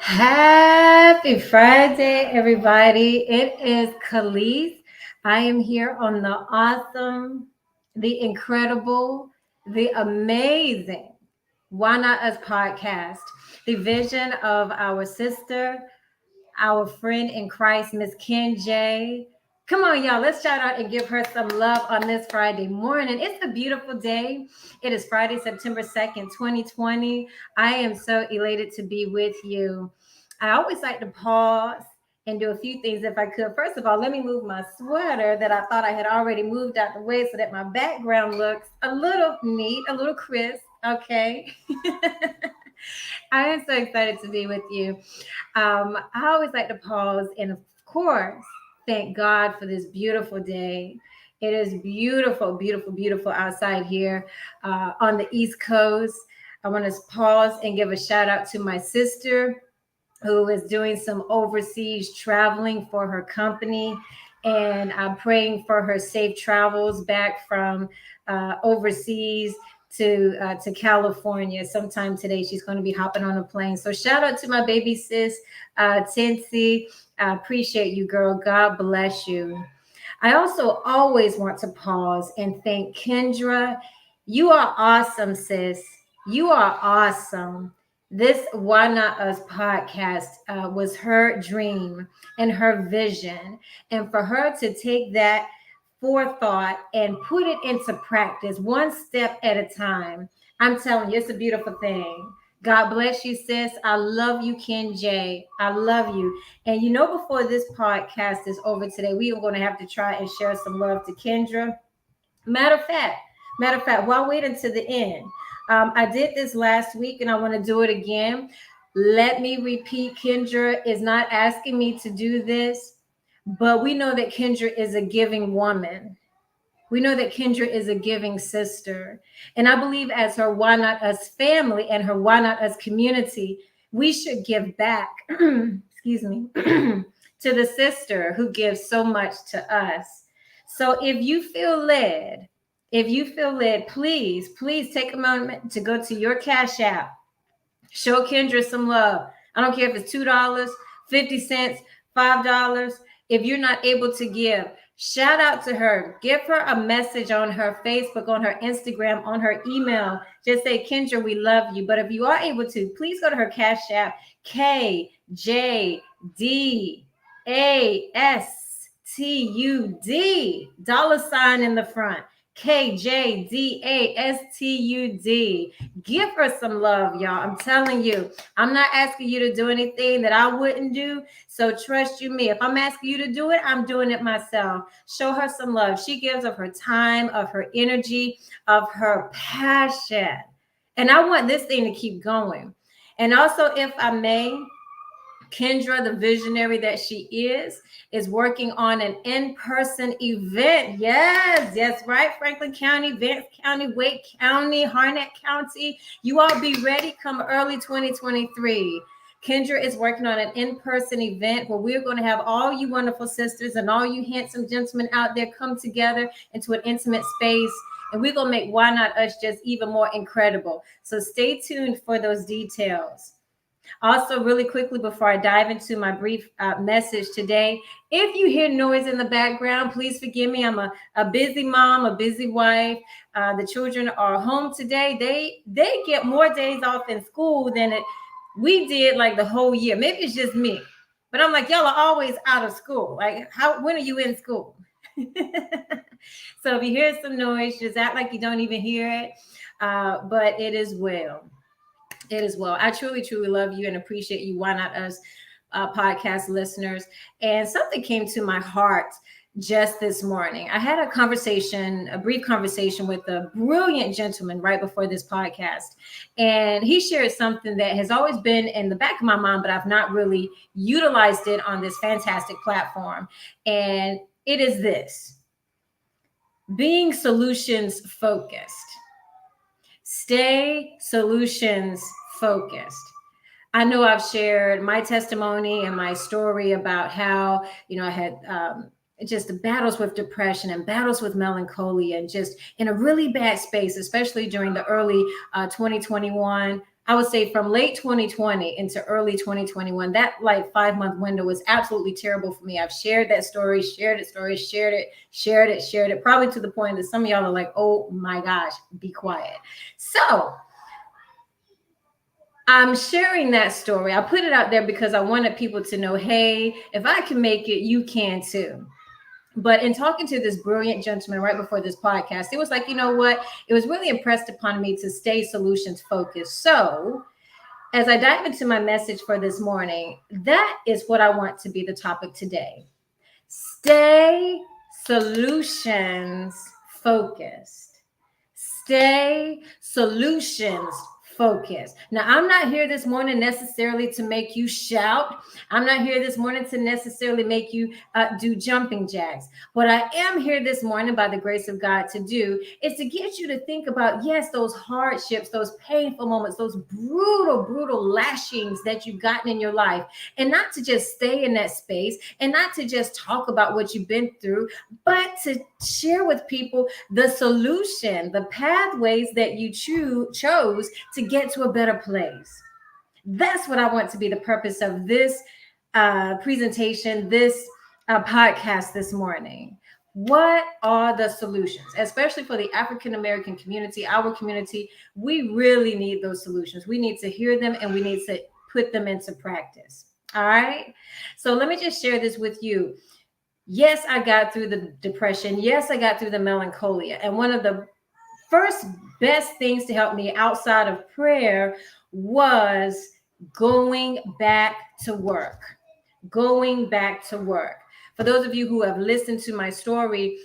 Happy Friday, everybody. It is Khalees. I am here on the awesome, the incredible, the amazing Why Not Us podcast. The vision of our sister, our friend in Christ, Miss Ken J. Come on, y'all. Let's shout out and give her some love on this Friday morning. It's a beautiful day. It is Friday, September 2nd, 2020. I am so elated to be with you. I always like to pause and do a few things if I could. First of all, let me move my sweater that I thought I had already moved out the way so that my background looks a little neat, a little crisp. Okay. I am so excited to be with you. I always like to pause and, of course, thank God for this beautiful day. It is beautiful, beautiful, beautiful outside here on the East Coast. I want to pause and give a shout out to my sister who is doing some overseas traveling for her company. And I'm praying for her safe travels back from overseas to California sometime today. She's going to be hopping on a plane. So shout out to my baby sis, Tinsy. I appreciate you, girl. God bless you. I also always want to pause and thank Kendra. You are awesome, sis. You are awesome. This Why Not Us podcast was her dream and her vision. And for her to take that forethought and put it into practice one step at a time, I'm telling you, it's a beautiful thing. God bless you, sis. I love you, Ken J. I love you. And before this podcast is over today, we are going to have to try and share some love to Kendra. Matter of fact, while waiting to the end, I did this last week and I want to do it again. Let me repeat, Kendra is not asking me to do this, but we know that Kendra is a giving woman. We know that Kendra is a giving sister. And I believe as her Why Not Us family and her Why Not Us community, we should give back, excuse me, to the sister who gives so much to us. So if you feel led, please take a moment to go to your Cash App. Show Kendra some love. I don't care if it's $2, 50 cents, $5. If you're not able to give, shout out to her. Give her a message on her Facebook, on her Instagram, on her email. Just say, Kendra, we love you. But if you are able to, please go to her Cash App, KJDASTUD, $ in the front. KJDASTUD. Give her some love, y'all. I'm telling you, I'm not asking you to do anything that I wouldn't do. So trust you me. If I'm asking you to do it, I'm doing it myself. Show her some love. She gives of her time, of her energy, of her passion. And I want this thing to keep going. And also, if I may, Kendra, the visionary that she is working on an in-person event. Yes, right. Franklin County, Vance County, Wake County, Harnett County. You all be ready come early 2023. Kendra is working on an in-person event where we're going to have all you wonderful sisters and all you handsome gentlemen out there come together into an intimate space. And we're going to make Why Not Us just even more incredible. So stay tuned for those details. Also, really quickly before I dive into my brief message today, if you hear noise in the background, please forgive me. I'm a busy mom, a busy wife. The children are home today. They get more days off in school than we did like the whole year. Maybe it's just me, but I'm like, y'all are always out of school. Like, when are you in school? So if you hear some noise, just act like you don't even hear it. But it is well. It is well. I truly, truly love you and appreciate you. Why Not Us podcast listeners? And something came to my heart just this morning. I had a brief conversation with a brilliant gentleman right before this podcast. And he shared something that has always been in the back of my mind, but I've not really utilized it on this fantastic platform. And it is this: being solutions focused. Stay solutions focused. I know I've shared my testimony and my story about how, I had just the battles with depression and battles with melancholia and just in a really bad space, especially during the early 2021. I would say from late 2020 into early 2021, that like 5 month window was absolutely terrible for me. I've shared that story, shared it, probably to the point that some of y'all are like, oh my gosh, be quiet. So I'm sharing that story. I put it out there because I wanted people to know, hey, if I can make it, you can too. But in talking to this brilliant gentleman right before this podcast, it was like, you know what? It was really impressed upon me to stay solutions focused. So as I dive into my message for this morning, that is what I want to be the topic today. Stay solutions focused. Stay solutions focused. Now, I'm not here this morning necessarily to make you shout. I'm not here this morning to necessarily make you do jumping jacks. What I am here this morning, by the grace of God, to do is to get you to think about, yes, those hardships, those painful moments, those brutal lashings that you've gotten in your life, and not to just stay in that space and not to just talk about what you've been through, but to share with people the solution, the pathways that you chose to get to a better place. That's what I want to be the purpose of this presentation, this podcast this morning. What are the solutions, especially for the African American community, our community? We really need those solutions. We need to hear them and we need to put them into practice. All right. So let me just share this with you. Yes, I got through the depression. Yes, I got through the melancholia. And one of the first best things to help me outside of prayer was going back to work. Going back to work. For those of you who have listened to my story,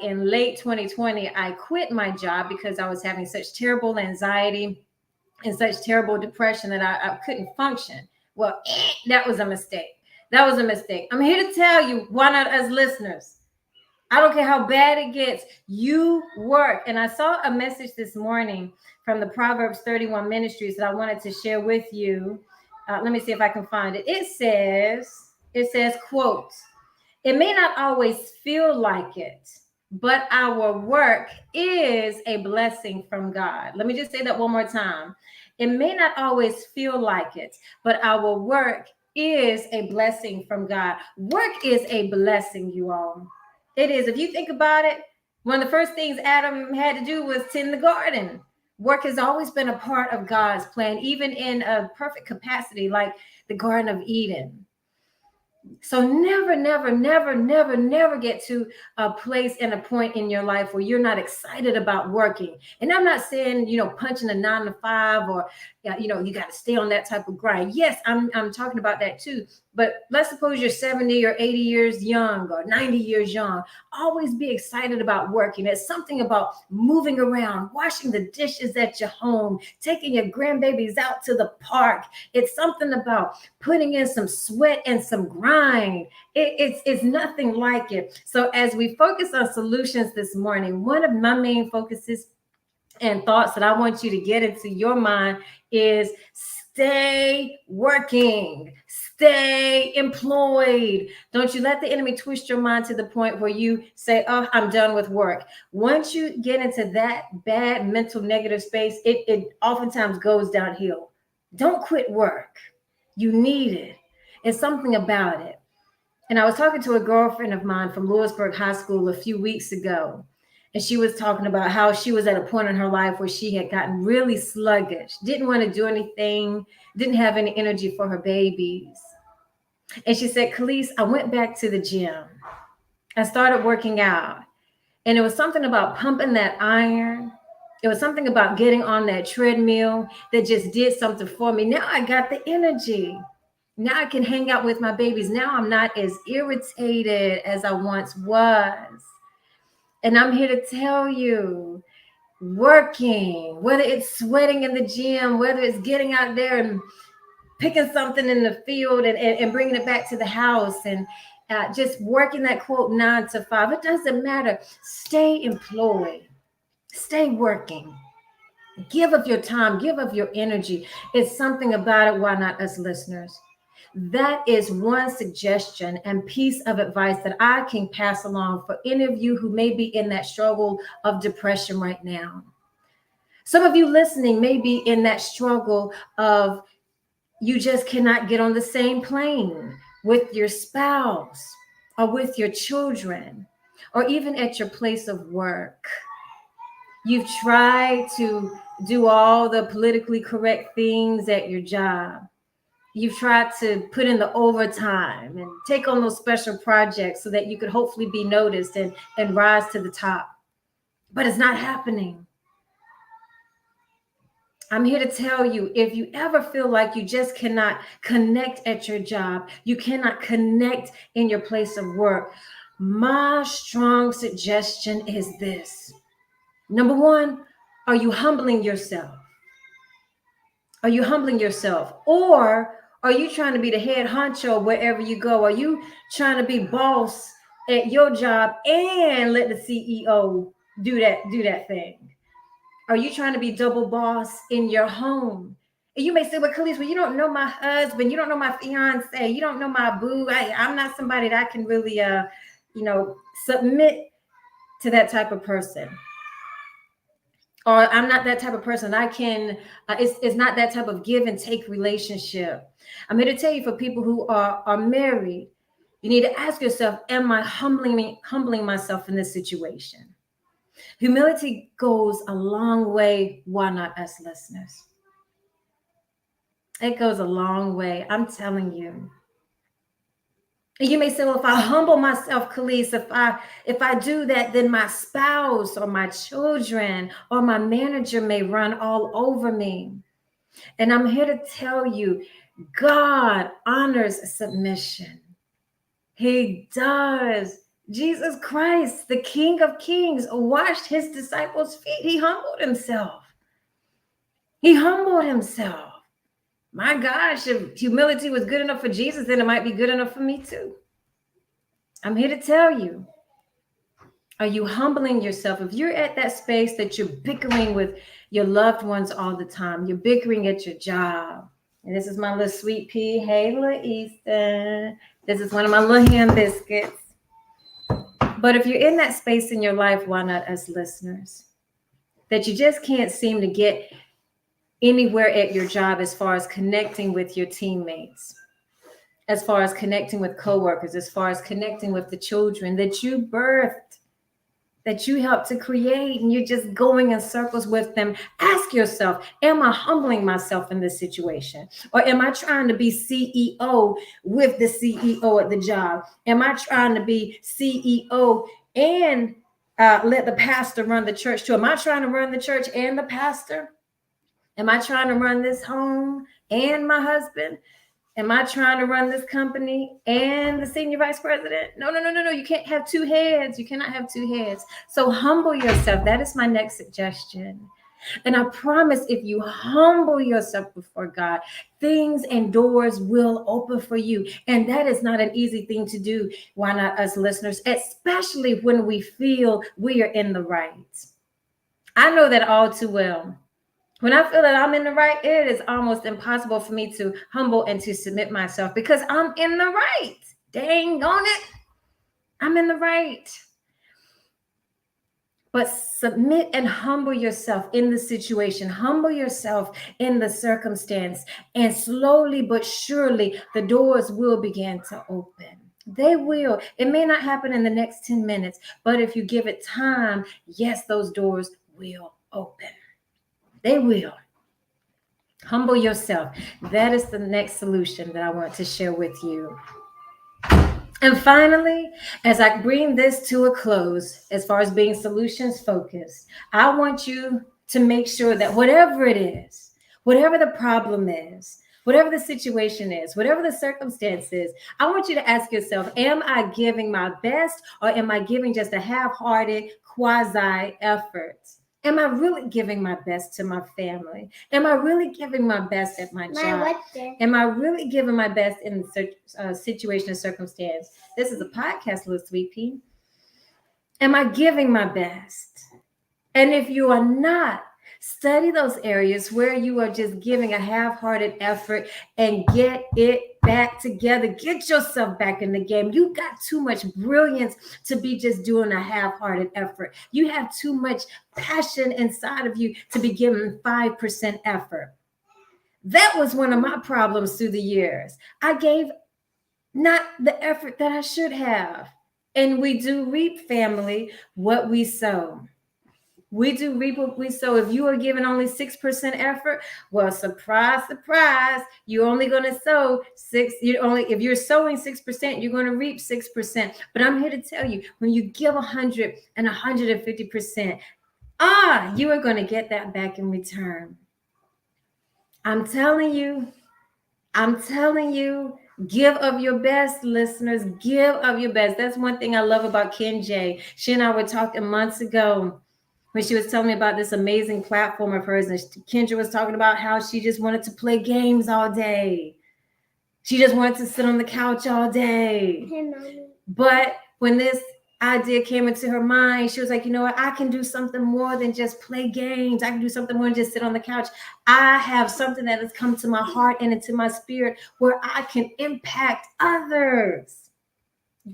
in late 2020, I quit my job because I was having such terrible anxiety and such terrible depression that I couldn't function. Well, that was a mistake. That was a mistake. I'm here to tell you, why not as listeners? I don't care how bad it gets, you work. And I saw a message this morning from the Proverbs 31 ministries that I wanted to share with you. Let me see if I can find it. It says, quote, "It may not always feel like it, but our work is a blessing from God." Let me just say that one more time. It may not always feel like it, but our work is a blessing from God. Work is a blessing, you all. It is. If you think about it, one of the first things Adam had to do was tend the garden. Work has always been a part of God's plan, even in a perfect capacity like the Garden of Eden. So never get to a place and a point in your life where you're not excited about working. And I'm not saying, punching a 9 to 5 or, you got to stay on that type of grind. Yes, I'm talking about that too. But let's suppose you're 70 or 80 years young or 90 years young. Always be excited about working. It's something about moving around, washing the dishes at your home, taking your grandbabies out to the park. It's something about putting in some sweat and some grind. It's nothing like it. So as we focus on solutions this morning, one of my main focuses and thoughts that I want you to get into your mind is stay working, stay employed. Don't you let the enemy twist your mind to the point where you say, oh, I'm done with work. Once you get into that bad mental negative space, it oftentimes goes downhill. Don't quit work. You need it. It's something about it. And I was talking to a girlfriend of mine from Lewisburg High School a few weeks ago. And she was talking about how she was at a point in her life where she had gotten really sluggish, didn't want to do anything, didn't have any energy for her babies. And she said, Khalees, I went back to the gym. I started working out. And it was something about pumping that iron. It was something about getting on that treadmill that just did something for me. Now I got the energy. Now I can hang out with my babies. Now I'm not as irritated as I once was. And I'm here to tell you, working, whether it's sweating in the gym, whether it's getting out there and picking something in the field and bringing it back to the house and just working that quote 9 to 5, it doesn't matter. Stay employed, stay working. Give of your time, give of your energy. It's something about it. Why not us listeners? That is one suggestion and piece of advice that I can pass along for any of you who may be in that struggle of depression right now. Some of you listening may be in that struggle of you just cannot get on the same plane with your spouse or with your children or even at your place of work. You've tried to do all the politically correct things at your job. You've tried to put in the overtime and take on those special projects so that you could hopefully be noticed and rise to the top. But it's not happening. I'm here to tell you, if you ever feel like you just cannot connect at your job, you cannot connect in your place of work, my strong suggestion is this. Number one, are you humbling yourself? Are you humbling yourself? Or are you trying to be the head honcho wherever you go? Are you trying to be boss at your job and let the CEO do that thing? Are you trying to be double boss in your home? And you may say, well, Khalees, well, you don't know my husband. You don't know my fiance. You don't know my boo. I'm not somebody that can really, submit to that type of person. Or I'm not that type of person. I can, it's not that type of give and take relationship. I'm here to tell you, for people who are married, you need to ask yourself, am I humbling myself in this situation? Humility goes a long way. Why not us listeners? It goes a long way. I'm telling you. And you may say, well, if I humble myself, Khalees, if I do that, then my spouse or my children or my manager may run all over me. And I'm here to tell you, God honors submission. He does. Jesus Christ, the King of Kings, washed his disciples' feet. He humbled himself. He humbled himself. My gosh, if humility was good enough for Jesus, then it might be good enough for me too. I'm here to tell you, are you humbling yourself? If you're at that space that you're bickering with your loved ones all the time, you're bickering at your job. And this is my little sweet pea. Hey, little Easton. This is one of my little ham biscuits. But if you're in that space in your life, why not us listeners? That you just can't seem to get anywhere at your job as far as connecting with your teammates, as far as connecting with coworkers, as far as connecting with the children that you birthed, that you helped to create, and you're just going in circles with them. Ask yourself, am I humbling myself in this situation? Or am I trying to be CEO with the CEO at the job? Am I trying to be CEO and let the pastor run the church too? Am I trying to run the church and the pastor? Am I trying to run this home and my husband? Am I trying to run this company and the senior vice president? No. You can't have two heads. You cannot have two heads. So humble yourself. That is my next suggestion. And I promise, if you humble yourself before God, things and doors will open for you. And that is not an easy thing to do. Why not us listeners? Especially when we feel we are in the right. I know that all too well. When I feel that I'm in the right, it is almost impossible for me to humble and to submit myself because I'm in the right. Dang on it. I'm in the right. But submit and humble yourself in the situation. Humble yourself in the circumstance. And slowly but surely, the doors will begin to open. They will. It may not happen in the next 10 minutes, but if you give it time, yes, those doors will open. They will. Humble yourself. That is the next solution that I want to share with you. And finally, as I bring this to a close, as far as being solutions focused, I want you to make sure that whatever it is, whatever the problem is, whatever the situation is, whatever the circumstance is, I want you to ask yourself, am I giving my best or am I giving just a half-hearted quasi effort? Am I really giving my best to my family? Am I really giving my best at my job? Am I really giving my best in the situation and circumstance? This is a podcast, little sweet pea. Am I giving my best? And if you are not, Study those areas where you are just giving a half-hearted effort and get it back together. Get yourself back in the game. You got too much brilliance to be just doing a half-hearted effort. You have too much passion inside of you to be giving 5% effort. That was one of my problems through the years. I gave not the effort that I should have. And we do reap, family, what we sow. We do reap what we sow. If you are giving only 6% effort, well, surprise, surprise, you're only going to sow if you're sowing 6%, you're going to reap 6%. But I'm here to tell you, when you give 100 and 150%, you are going to get that back in return. I'm telling you, give of your best, listeners. Give of your best. That's one thing I love about Ken J. She and I were talking months ago when she was telling me about this amazing platform of hers. And Kendra was talking about how she just wanted to play games all day. She just wanted to sit on the couch all day. But when this idea came into her mind, she was like, you know what? I can do something more than just play games. I can do something more than just sit on the couch. I have something that has come to my heart and into my spirit where I can impact others.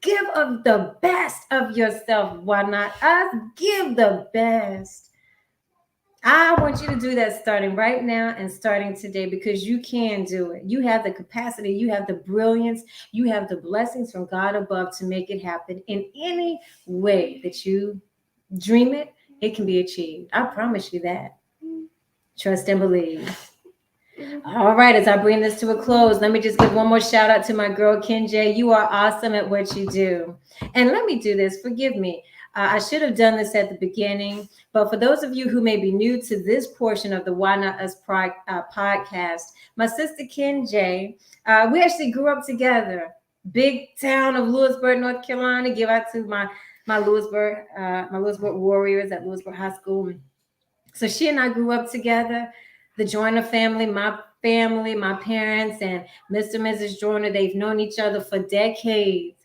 Give of the best of yourself. Why not us? Give the best. I want you to do that starting right now and starting today, because you can do it. You have the capacity, you have the brilliance, you have the blessings from God above to make it happen in any way that you dream it. It can be achieved. I promise you that. Trust and believe. All right, as I bring this to a close, let me just give one more shout out to my girl, Ken J. You are awesome at what you do. And let me do this. Forgive me. I should have done this at the beginning, but for those of you who may be new to this portion of the Why Not Us podcast, my sister Ken J, we actually grew up together. Big town of Lewisburg, North Carolina. Give out to my Lewisburg Warriors at Lewisburg High School. So she and I grew up together. The Joyner family, my parents, and Mr. and Mrs. Joyner, they've known each other for decades.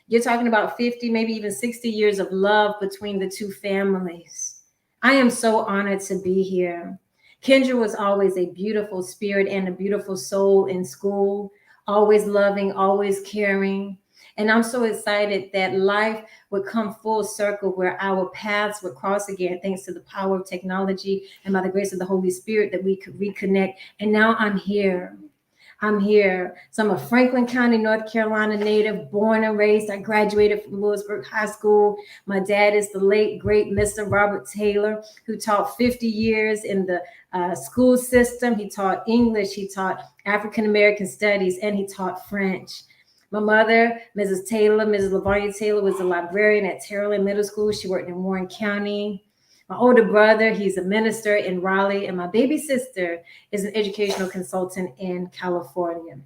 You're talking about 50, maybe even 60 years of love between the two families. I am so honored to be here. Kendra was always a beautiful spirit and a beautiful soul in school, always loving, always caring. And I'm so excited that life would come full circle where our paths would cross again, thanks to the power of technology and by the grace of the Holy Spirit, that we could reconnect. And now I'm here. So I'm a Franklin County, North Carolina native, born and raised. I graduated from Lewisburg High School. My dad is the late, great Mr. Robert Taylor, who taught 50 years in the school system. He taught English, he taught African American studies, and he taught French. My mother, Mrs. LaVonia Taylor, was a librarian at Terrell Middle School. She worked in Warren County. My older brother, he's a minister in Raleigh, and my baby sister is an educational consultant in California.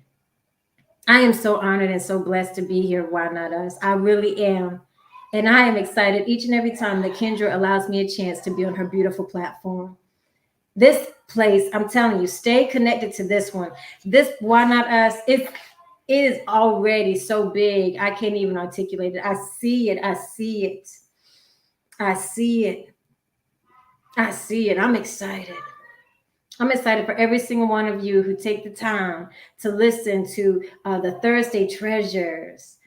I am so honored and so blessed to be here. Why Not Us? I really am. And I am excited each and every time that Kendra allows me a chance to be on her beautiful platform. This place, I'm telling you, stay connected to this one. This Why Not Us? It is already so big. I can't even articulate it. I see it. I'm excited. I'm excited for every single one of you who take the time to listen to the Thursday Treasures,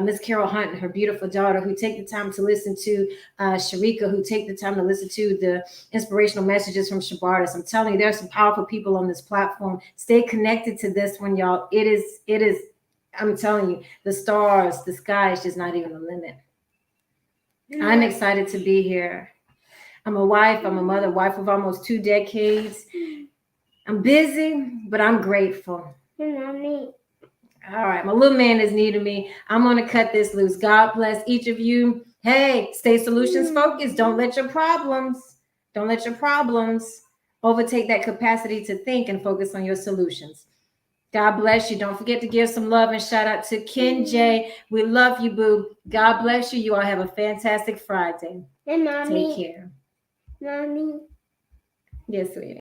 Miss Carol Hunt and her beautiful daughter, who take the time to listen to Sharika, who take the time to listen to the inspirational messages from Shabardas. I'm telling you, there are some powerful people on this platform. Stay connected to this one, y'all. It is, I'm telling you, the stars, the sky is just not even the limit. I'm excited to be here. I'm a wife, I'm a mother, wife of almost 2 decades. I'm busy, but I'm grateful. All right, my little man is needing me. I'm going to cut this loose. God bless each of you. Hey, stay solutions focused. Don't let your problems overtake that capacity to think and focus on your solutions. God bless you. Don't forget to give some love and shout out to Ken J. We love you, boo. God bless you. You all have a fantastic Friday. And Mommy. Take care. Mommy. Yes, sweetie.